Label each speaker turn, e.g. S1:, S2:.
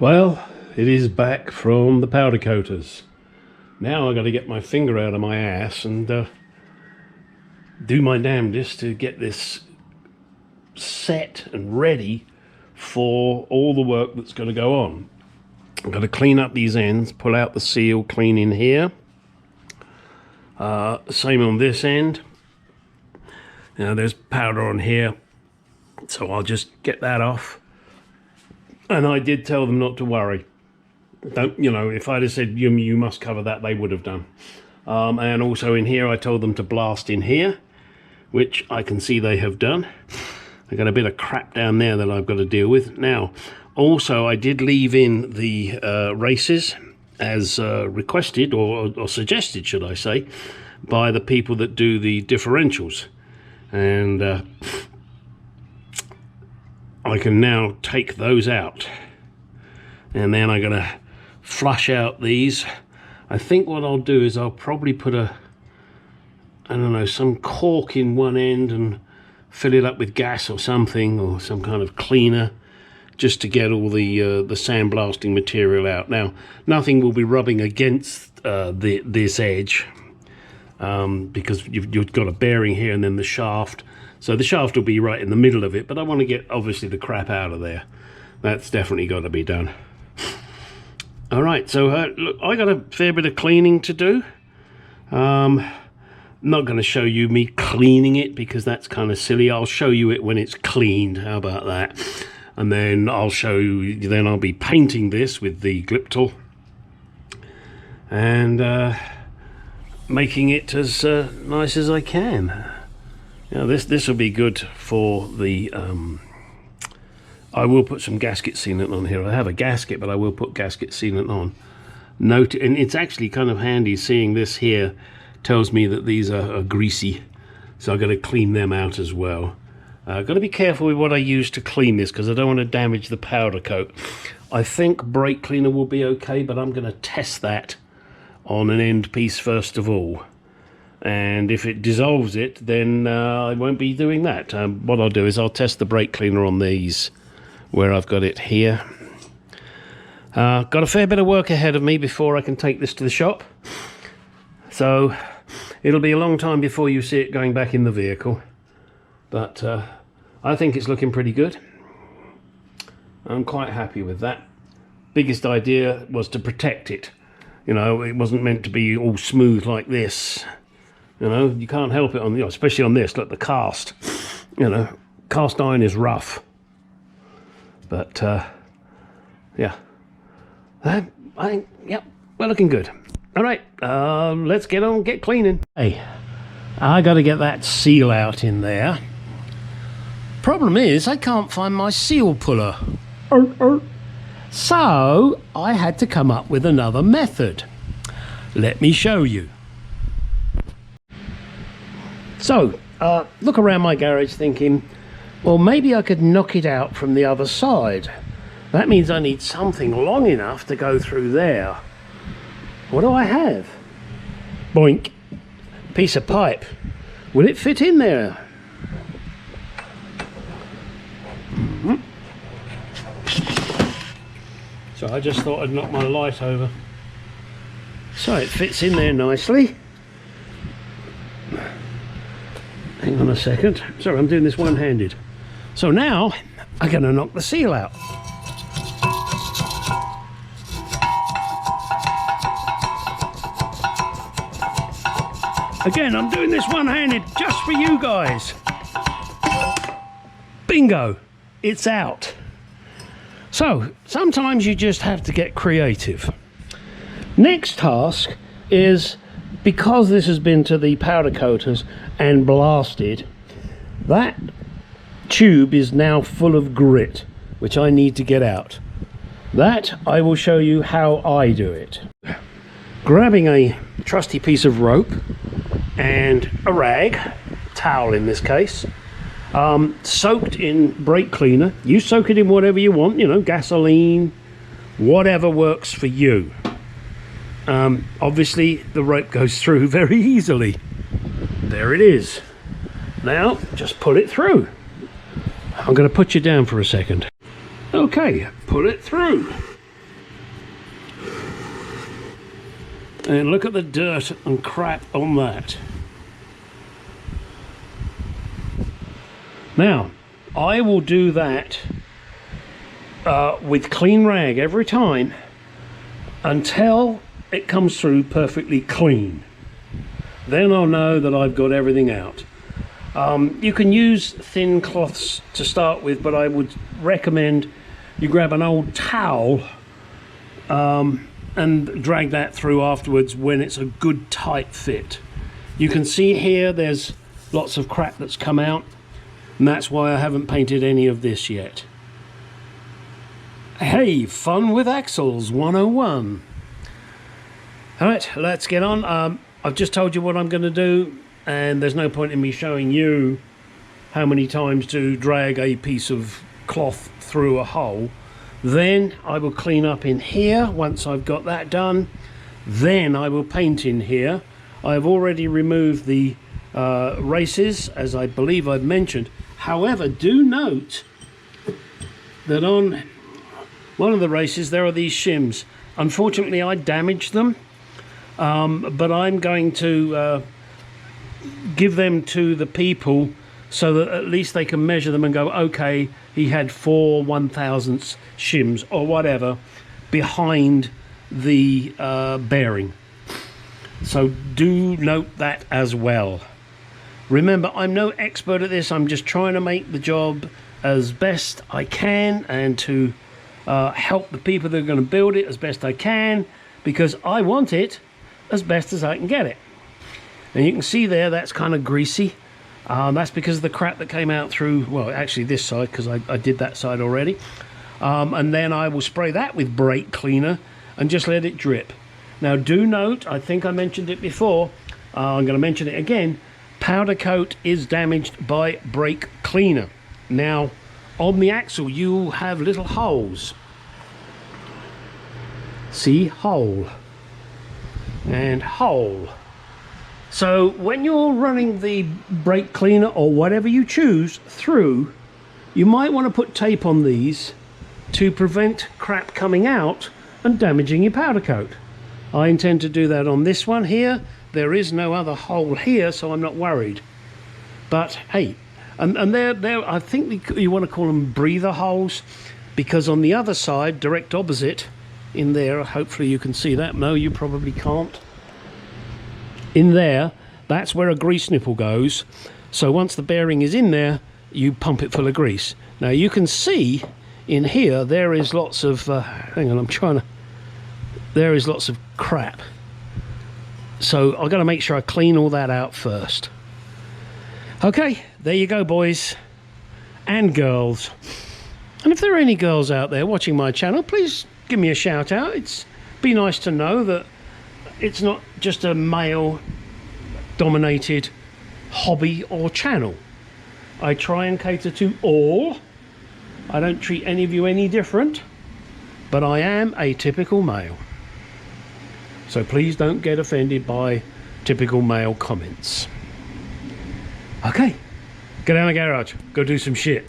S1: Well, it is back from the powder coaters. Now I've got to get my finger out of my ass and do my damnedest to get this set and ready for all the work that's going to go on. I've got to clean up these ends, pull out the seal, clean in here. Same on this end. Now there's powder on here, so I'll just get that off. And I did tell them not to worry. Don't, you know, if I'd have said you must cover that, they would have done. And also in here I told them to blast in here, which I can see they have done. I've got a bit of crap down there that I've got to deal with. Now, also I did leave in the races as requested, or suggested, should I say, by the people that do the differentials. And I can now take those out, and then I'm gonna flush out these. I think what I'll do is I'll probably put I don't know, some cork in one end and fill it up with gas or something, or some kind of cleaner, just to get all the sandblasting material out. Now, nothing will be rubbing against this edge, because you've got a bearing here and then the shaft. So the shaft will be right in the middle of it, but I want to get, obviously, the crap out of there. That's definitely got to be done. All right, so look, I got a fair bit of cleaning to do. Not going to show you me cleaning it because that's kind of silly. I'll show you it when it's cleaned. How about that? And then I'll show you, then I'll be painting this with the Gliptal and making it as nice as I can. Now this will be good for the I will put some gasket sealant on here. I have a gasket, but I will put gasket sealant on. Note, and it's actually kind of handy seeing this here tells me that these are greasy, so I've got to clean them out as well. I've got to be careful with what I use to clean this because I don't want to damage the powder coat. I think brake cleaner will be okay, but I'm going to test that on an end piece first of all. And if it dissolves it, then I won't be doing that. What I'll do is I'll test the brake cleaner on these where I've got it here. Got a fair bit of work ahead of me before I can take this to the shop. So it'll be a long time before you see it going back in the vehicle. But I think it's looking pretty good. I'm quite happy with that. Biggest idea was to protect it. You know, it wasn't meant to be all smooth like this. You know, you can't help it on, you know, especially on this. Look, the cast. You know, cast iron is rough. But yeah, I think, yep, we're looking good. All right, let's get cleaning. Hey, I got to get that seal out in there. Problem is, I can't find my seal puller. So I had to come up with another method. Let me show you. So, look around my garage thinking, well, maybe I could knock it out from the other side. That means I need something long enough to go through there. What do I have? Boink. Piece of pipe. Will it fit in there? So I just thought I'd knock my light over. So it fits in there nicely. Hang on a second. Sorry, I'm doing this one-handed. So now I'm going to knock the seal out. Again, I'm doing this one-handed just for you guys. Bingo, it's out. So sometimes you just have to get creative. Next task is, because this has been to the powder coaters and blasted, that tube is now full of grit, which I need to get out. That I will show you how I do it. Grabbing a trusty piece of rope and a rag, towel in this case, soaked in brake cleaner. You soak it in whatever you want, you know, gasoline, whatever works for you. Obviously the rope goes through very easily. There it is. Now just pull it through. I'm going to put you down for a second. Okay, pull it through. And look at the dirt and crap on that. Now, I will do that with clean rag every time until it comes through perfectly clean. Then I'll know that I've got everything out. You can use thin cloths to start with, but I would recommend you grab an old towel and drag that through afterwards when it's a good tight fit. You can see here there's lots of crap that's come out, and that's why I haven't painted any of this yet. Hey, fun with axles 101. Alright, let's get on. I've just told you what I'm going to do, and there's no point in me showing you how many times to drag a piece of cloth through a hole. Then I will clean up in here once I've got that done. Then I will paint in here. I've already removed the races, as I believe I've mentioned. However, do note that on one of the races there are these shims. Unfortunately, I damaged them, but I'm going to give them to the people so that at least they can measure them and go, okay, he had 4 1/1000ths shims or whatever behind the bearing. So do note that as well. Remember, I'm no expert at this. I'm just trying to make the job as best I can and to help the people that are going to build it as best I can, because I want it as best as I can get it. And you can see there that's kind of greasy. That's because of the crap that came out through, well, actually this side, because I did that side already. And then I will spray that with brake cleaner and just let it drip. Now do note, I think I mentioned it before, I'm going to mention it again, powder coat is damaged by brake cleaner. Now on the axle you have little holes. See, hole and hole. So when you're running the brake cleaner or whatever you choose through, you might want to put tape on these to prevent crap coming out and damaging your powder coat. I intend to do that on this one here. There is no other hole here, so I'm not worried. But hey, and there I think you want to call them breather holes, because on the other side, direct opposite in there, hopefully you can see that. No, you probably can't. In there, that's where a grease nipple goes. So once the bearing is in there, you pump it full of grease. Now you can see in here there is lots of hang on, there is lots of crap. So I've got to make sure I clean all that out first. Okay, there you go, boys and girls. And if there are any girls out there watching my channel, please give me a shout out. It's be nice to know that it's not just a male dominated hobby or channel. I try and cater to all. I don't treat any of you any different, but I am a typical male. So please don't get offended by typical male comments. Okay, get down the garage, go do some shit.